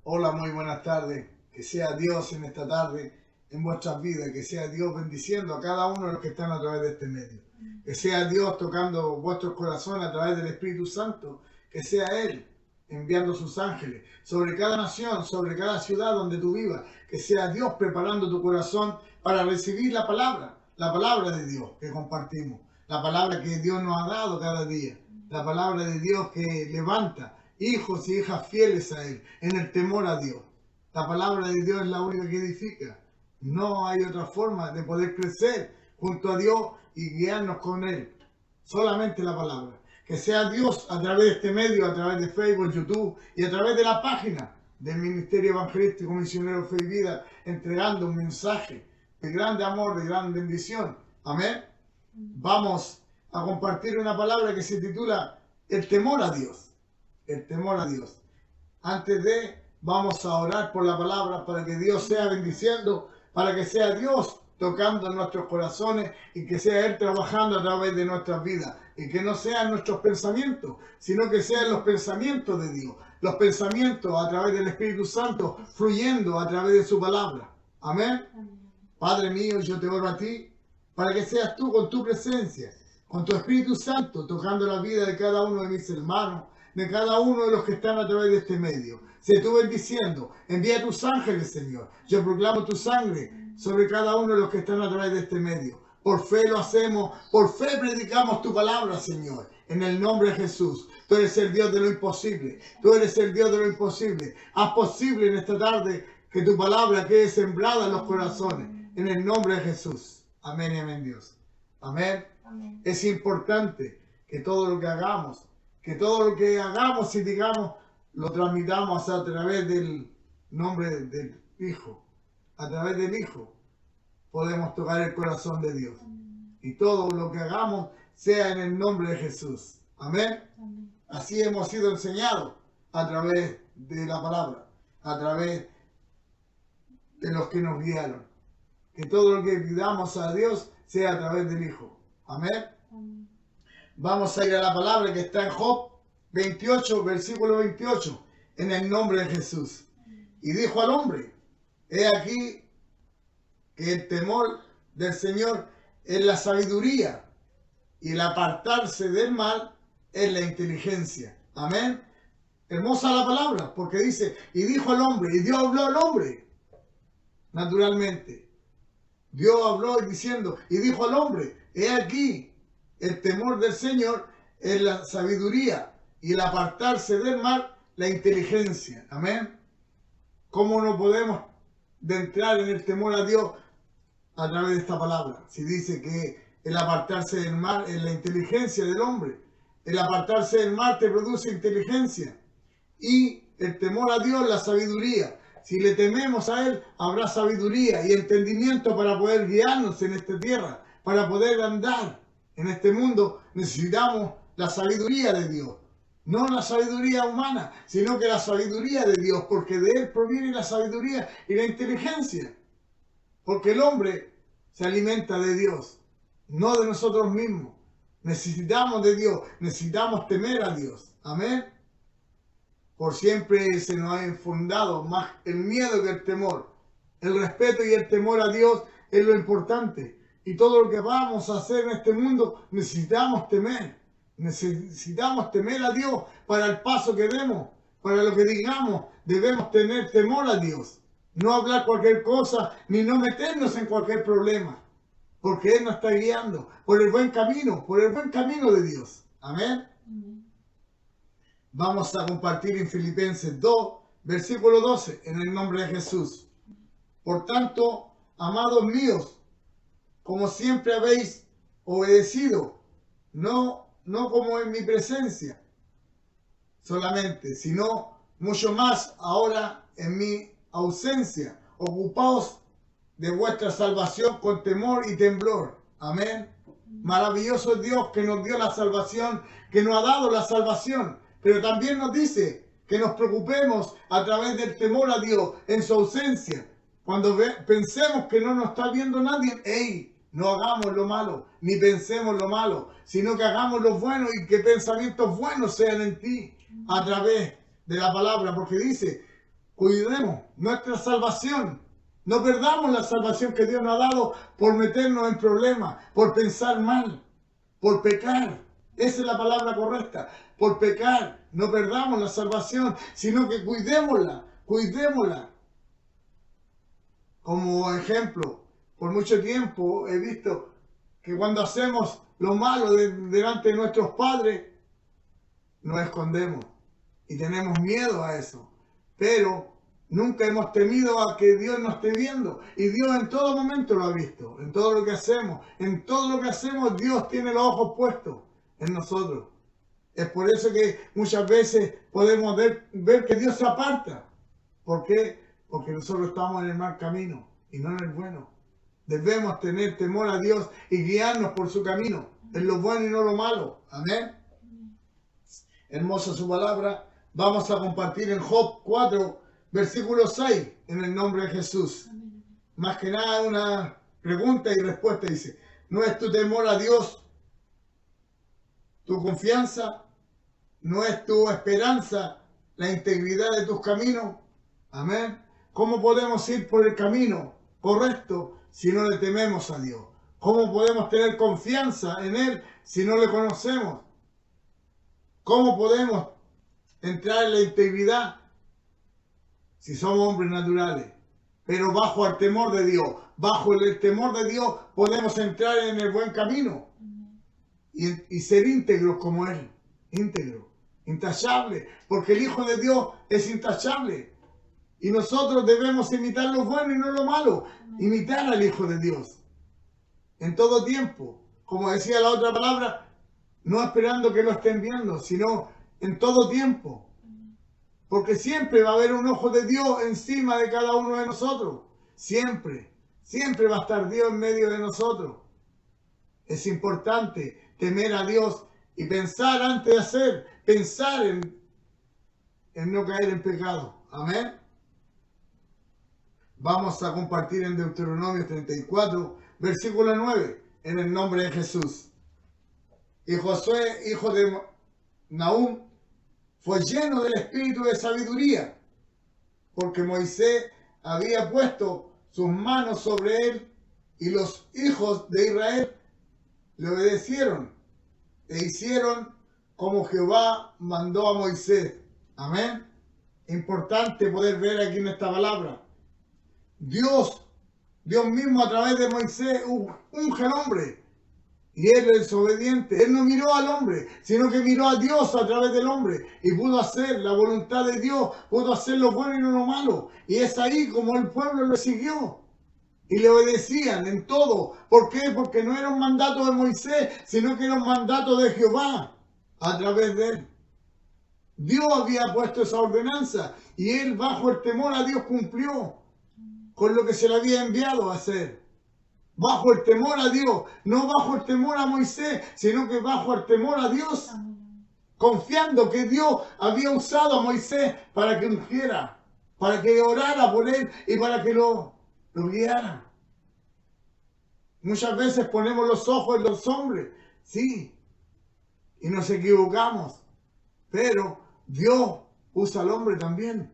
Hola, muy buenas tardes. Que sea Dios en esta tarde, en vuestras vidas, que sea Dios bendiciendo a cada uno de los que están a través de este medio. Que sea Dios tocando vuestros corazones a través del Espíritu Santo, que sea Él enviando sus ángeles sobre cada nación, sobre cada ciudad donde tú vivas, que sea Dios preparando tu corazón para recibir la palabra de Dios que compartimos, la palabra que Dios nos ha dado cada día, la palabra de Dios que levanta hijos y hijas fieles a Él, en el temor a Dios. La palabra de Dios es la única que edifica. No hay otra forma de poder crecer junto a Dios y guiarnos con Él. Solamente la palabra. Que sea Dios a través de este medio, a través de Facebook, YouTube y a través de la página del Ministerio Evangelístico Misionero Fe y Vida, entregando un mensaje de grande amor, de gran bendición. Amén. Vamos a compartir una palabra que se titula El temor a Dios. El temor a Dios. Antes de, vamos a orar por la palabra para que Dios sea bendiciendo, para que sea Dios tocando en nuestros corazones y que sea Él trabajando a través de nuestras vidas. Y que no sean nuestros pensamientos, sino que sean los pensamientos de Dios. Los pensamientos a través del Espíritu Santo, fluyendo a través de su palabra. Amén. Padre mío, yo te oro a ti para que seas tú con tu presencia, con tu Espíritu Santo, tocando la vida de cada uno de mis hermanos, de cada uno de los que están a través de este medio. Sé tú bendiciendo, envía tus ángeles, Señor. Yo proclamo tu sangre sobre cada uno de los que están a través de este medio. Por fe lo hacemos, por fe predicamos tu palabra, Señor, en el nombre de Jesús. Tú eres el Dios de lo imposible, tú eres el Dios de lo imposible. Haz posible en esta tarde que tu palabra quede sembrada en los corazones, en el nombre de Jesús. Amén y amén, Dios. Amén. Amén. Es importante que todo lo que hagamos y digamos, lo transmitamos a través del nombre del Hijo. A través del Hijo podemos tocar el corazón de Dios. Y todo lo que hagamos sea en el nombre de Jesús. Amén. Amén. Así hemos sido enseñados a través de la palabra, a través de los que nos guiaron. Que todo lo que pidamos a Dios sea a través del Hijo. Amén. Amén. Vamos a ir a la palabra que está en Job 28, versículo 28, en el nombre de Jesús. Y dijo al hombre, he aquí que el temor del Señor es la sabiduría y el apartarse del mal es la inteligencia. Amén. Hermosa la palabra, porque dice, y dijo al hombre, y Dios habló al hombre, naturalmente. Dios habló diciendo, y dijo al hombre, he aquí, el temor del Señor es la sabiduría y el apartarse del mal, la inteligencia. Amén. ¿Cómo no podemos de entrar en el temor a Dios a través de esta palabra? Si dice que el apartarse del mal es la inteligencia del hombre. El apartarse del mal te produce inteligencia. Y el temor a Dios, la sabiduría. Si le tememos a Él, habrá sabiduría y entendimiento para poder guiarnos en esta tierra, para poder andar en este mundo. Necesitamos la sabiduría de Dios. No la sabiduría humana, sino que la sabiduría de Dios, porque de Él proviene la sabiduría y la inteligencia. Porque el hombre se alimenta de Dios, no de nosotros mismos. Necesitamos de Dios, necesitamos temer a Dios. Amén. Por siempre se nos ha infundado más el miedo que el temor. El respeto y el temor a Dios es lo importante. Y todo lo que vamos a hacer en este mundo necesitamos temer. Necesitamos temer a Dios para el paso que demos, para lo que digamos. Debemos tener temor a Dios. No hablar cualquier cosa, ni no meternos en cualquier problema. Porque Él nos está guiando por el buen camino de Dios. Amén. Vamos a compartir en Filipenses 2, versículo 12, en el nombre de Jesús. Por tanto, amados míos, como siempre habéis obedecido, no como en mi presencia solamente, sino mucho más ahora en mi ausencia. Ocupaos de vuestra salvación con temor y temblor. Amén. Maravilloso es Dios que nos dio la salvación, que nos ha dado la salvación, pero también nos dice que nos preocupemos a través del temor a Dios en su ausencia. Cuando pensemos que no nos está viendo nadie, no hagamos lo malo, ni pensemos lo malo, sino que hagamos lo bueno y que pensamientos buenos sean en ti a través de la palabra, porque dice, Cuidemos nuestra salvación. No perdamos la salvación que Dios nos ha dado por meternos en problemas, por pensar mal, por pecar. Esa es la palabra correcta. Por pecar. No perdamos la salvación, sino que cuidémosla, cuidémosla. Como ejemplo, por mucho tiempo he visto que cuando hacemos lo malo delante de nuestros padres, nos escondemos y tenemos miedo a eso. Pero nunca hemos temido a que Dios nos esté viendo. Y Dios en todo momento lo ha visto. En todo lo que hacemos. En todo lo que hacemos, Dios tiene los ojos puestos en nosotros. Es por eso que muchas veces podemos ver que Dios se aparta. ¿Por qué? Porque nosotros estamos en el mal camino y no en el bueno. Debemos tener temor a Dios y guiarnos por su camino, en lo bueno y no lo malo. Amén. Hermosa su palabra. Vamos a compartir en Job 4, versículo 6, en el nombre de Jesús. Amén. Más que nada una pregunta y respuesta. Dice, ¿no es tu temor a Dios tu confianza? ¿No es tu esperanza la integridad de tus caminos? Amén. ¿Cómo podemos ir por el camino correcto si no le tememos a Dios? ¿Cómo podemos tener confianza en Él si no le conocemos? ¿Cómo podemos entrar en la integridad si somos hombres naturales? Pero bajo el temor de Dios, bajo el temor de Dios podemos entrar en el buen camino y ser íntegros como Él, íntegro, intachable, porque el Hijo de Dios es intachable. Y nosotros debemos imitar lo bueno y no lo malo, imitar al Hijo de Dios en todo tiempo. Como decía la otra palabra, no esperando que lo estén viendo, sino en todo tiempo. Porque siempre va a haber un ojo de Dios encima de cada uno de nosotros. Siempre, siempre va a estar Dios en medio de nosotros. Es importante temer a Dios y pensar antes de hacer, pensar en no caer en pecado. Amén. Vamos a compartir en Deuteronomio 34, versículo 9, en el nombre de Jesús. Y Josué, hijo de Nahum, fue lleno del espíritu de sabiduría, porque Moisés había puesto sus manos sobre él, y los hijos de Israel le obedecieron e hicieron como Jehová mandó a Moisés. Amén. Importante poder ver aquí en esta palabra. Dios mismo a través de Moisés unge al hombre. Y él es obediente. Él no miró al hombre, sino que miró a Dios a través del hombre. Y pudo hacer la voluntad de Dios, pudo hacer lo bueno y no lo malo. Y es ahí como el pueblo le siguió. Y le obedecían en todo. ¿Por qué? Porque no era un mandato de Moisés, sino que era un mandato de Jehová a través de él. Dios había puesto esa ordenanza y él bajo el temor a Dios cumplió con lo que se le había enviado a hacer. Bajo el temor a Dios, no bajo el temor a Moisés, sino que bajo el temor a Dios, confiando que Dios había usado a Moisés para que ungiera, para que orara por él y para que lo guiara. Muchas veces ponemos los ojos en los hombres, sí, y nos equivocamos, pero Dios usa al hombre también.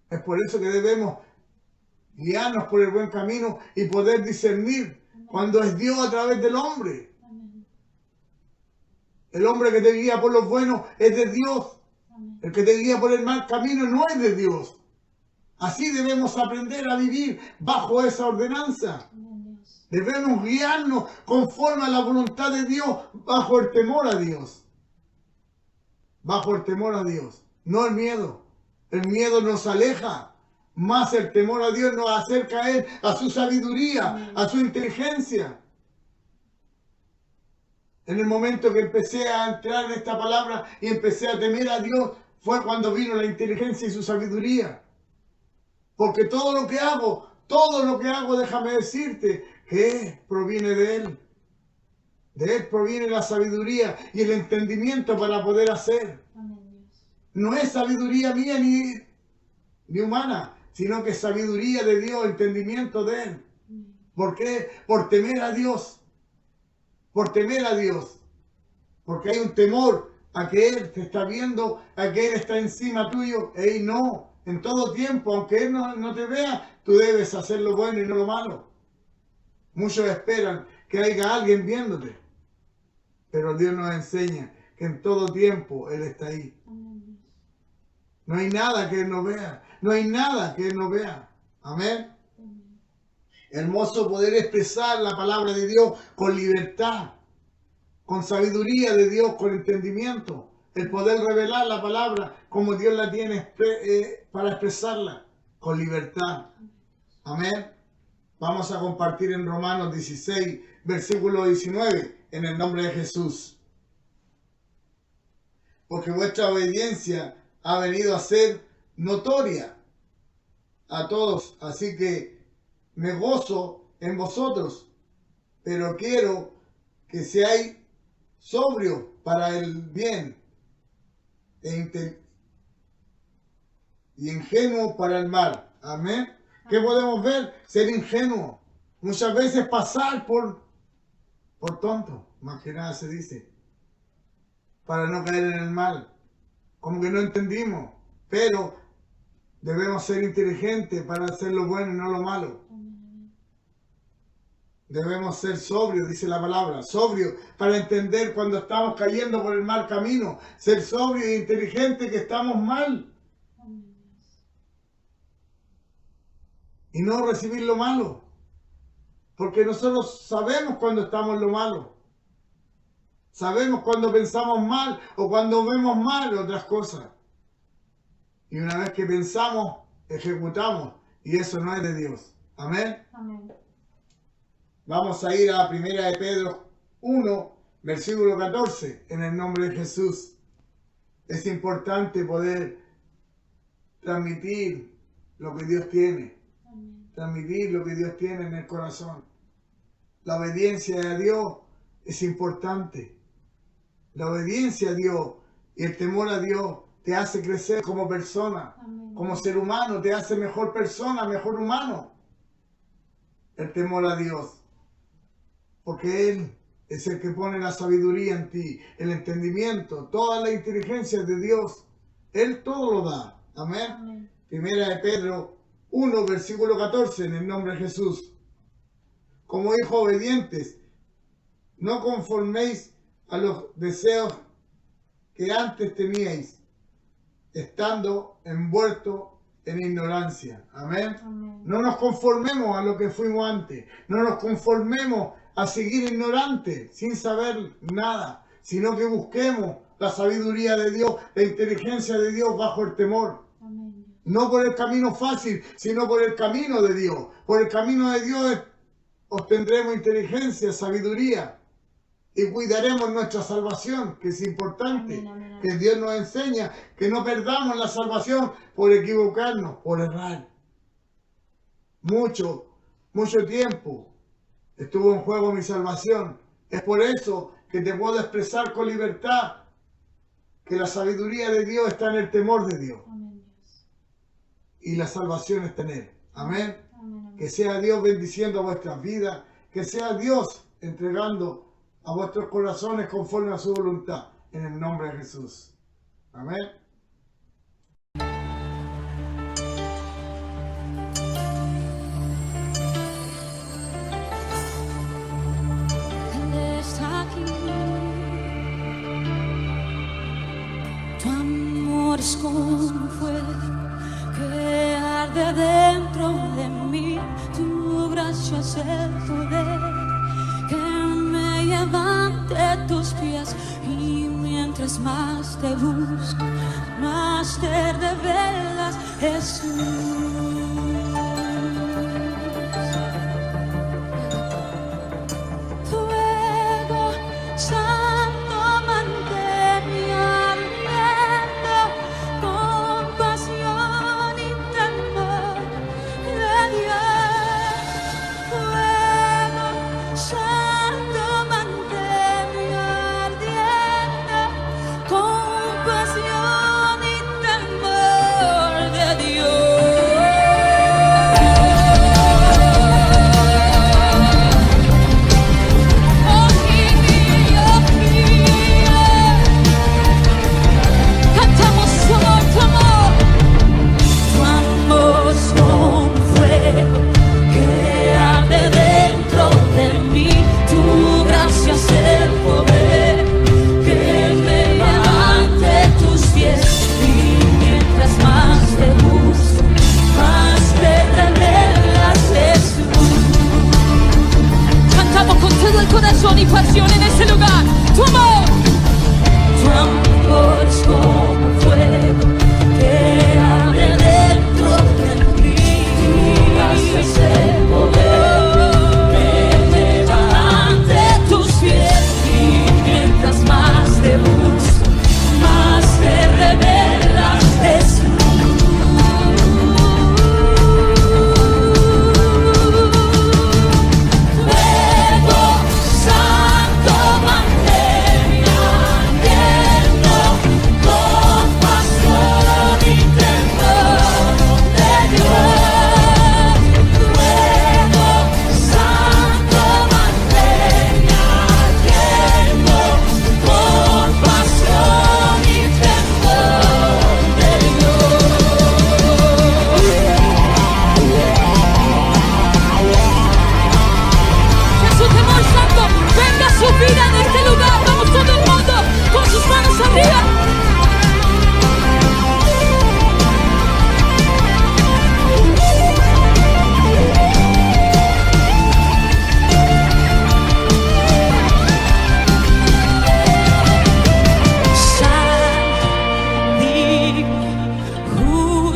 Es por eso que debemos guiarnos por el buen camino y poder discernir cuando es Dios a través del hombre. El hombre que te guía por los buenos es de Dios. El que te guía por el mal camino no es de Dios. Así debemos aprender a vivir bajo esa ordenanza. Debemos guiarnos conforme a la voluntad de Dios, bajo el temor a Dios. Bajo el temor a Dios, no el miedo. El miedo nos aleja. Más el temor a Dios nos acerca a Él, a su sabiduría, a su inteligencia. En el momento que empecé a entrar en esta palabra y empecé a temer a Dios, fue cuando vino la inteligencia y su sabiduría. Porque todo lo que hago, déjame decirte, que proviene de Él. De Él proviene la sabiduría y el entendimiento para poder hacer. No es sabiduría mía ni humana, sino que sabiduría de Dios, entendimiento de Él. ¿Por qué? Por temer a Dios. Por temer a Dios. Porque hay un temor a que Él te está viendo, a que Él está encima tuyo. Ey, no, en todo tiempo, aunque Él no te vea, tú debes hacer lo bueno y no lo malo. Muchos esperan que haya alguien viéndote, pero Dios nos enseña que en todo tiempo Él está ahí. No hay nada que Él no vea, no hay nada que Él no vea. Amén. Hermoso poder expresar la palabra de Dios con libertad, con sabiduría de Dios, con entendimiento. El poder revelar la palabra como Dios la tiene para expresarla, con libertad. Amén. Vamos a compartir en Romanos 16, versículo 19, en el nombre de Jesús. Porque vuestra obediencia ha venido a ser notoria a todos, así que me gozo en vosotros, pero quiero que seáis sobrios para el bien y ingenuos para el mal. Amén. ¿Qué podemos ver? Ser ingenuo. Muchas veces pasar por tonto, más que nada se dice, para no caer en el mal. Como que no entendimos, pero debemos ser inteligentes para hacer lo bueno y no lo malo. Debemos ser sobrios, dice la palabra, sobrios para entender cuando estamos cayendo por el mal camino. Ser sobrios e inteligentes que estamos mal. Y no recibir lo malo. Porque nosotros sabemos cuando estamos en lo malo. Sabemos cuando pensamos mal o cuando vemos mal otras cosas. Y una vez que pensamos, ejecutamos. Y eso no es de Dios. Amén. Amén. Vamos a ir a 1 de Pedro 1, versículo 14, en el nombre de Jesús. Es importante poder transmitir lo que Dios tiene. Amén. Transmitir lo que Dios tiene en el corazón. La obediencia a Dios es importante. La obediencia a Dios y el temor a Dios te hace crecer como persona, Amén. como ser humano, te hace mejor persona, mejor humano. El temor a Dios. Porque Él es el que pone la sabiduría en ti, el entendimiento, toda la inteligencia de Dios. Él todo lo da. Amén. Amén. 1 de Pedro 1, versículo 14, en el nombre de Jesús. Como hijos obedientes, no conforméis a los deseos que antes teníais, estando envueltos en ignorancia. Amén. Amén. No nos conformemos a lo que fuimos antes. No nos conformemos a seguir ignorantes, sin saber nada, sino que busquemos la sabiduría de Dios, la inteligencia de Dios bajo el temor. Amén. No por el camino fácil, sino por el camino de Dios. Por el camino de Dios obtendremos inteligencia, sabiduría y cuidaremos nuestra salvación, que es importante. Amén, amén, amén. Que Dios nos enseña que no perdamos la salvación por equivocarnos, por errar. Mucho tiempo estuvo en juego mi salvación. Es por eso que te puedo expresar con libertad que la sabiduría de Dios está en el temor de Dios. Amén, Dios. Y la salvación está en Él. Amén. Amén, amén. Que sea Dios bendiciendo vuestras vidas. Que sea Dios entregando a vuestros corazones conforme a su voluntad. En el nombre de Jesús. Amén. Él está aquí. Tu amor es como fuego que arde dentro de mí. Tu gracia es el poder que me lleva ante tus pies. Y mientras más te busco, más te revelas, Jesús. Fuego santo mantén ardiendo con pasión y temor de Dios. Fuego santo mantén ardiendo con pasión y temor de Dios.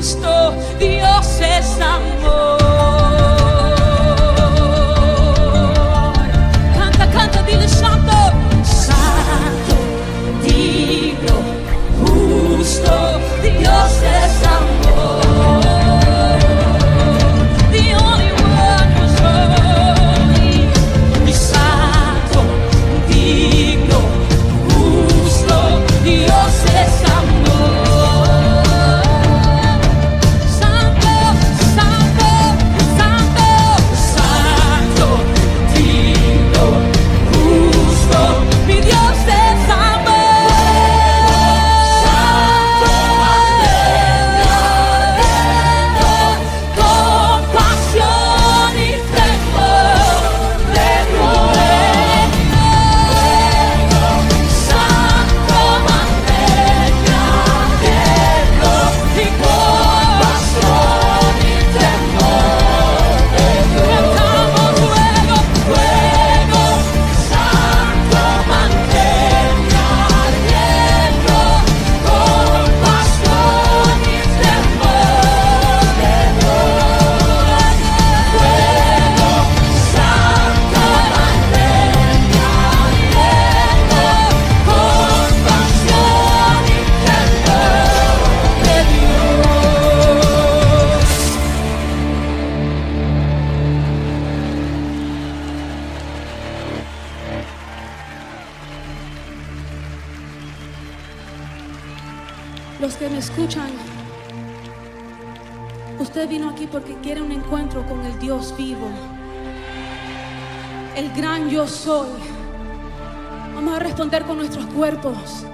justo, Dios es amor. Canta, canta, dile santo, santo, digno, justo, Dios es amor. The only one who's holy, y santo, digno, justo, Dios es amor. Santo, santo, santo, santo, digno, justo, mi Dios es amor. Santo, compasión y temor de ruego. Santo, mantenga eterno y compasión y temor de Dios. Cantamos ruego, ruego, Santo, mantenga eterno, compasión y temor de Dios. Ruego, Santo, mantenga eterno, compasión y temor de Dios. Los que me escuchan, usted vino aquí porque quiere un encuentro con el Dios vivo, el gran yo soy. Vamos a responder con nuestros cuerpos.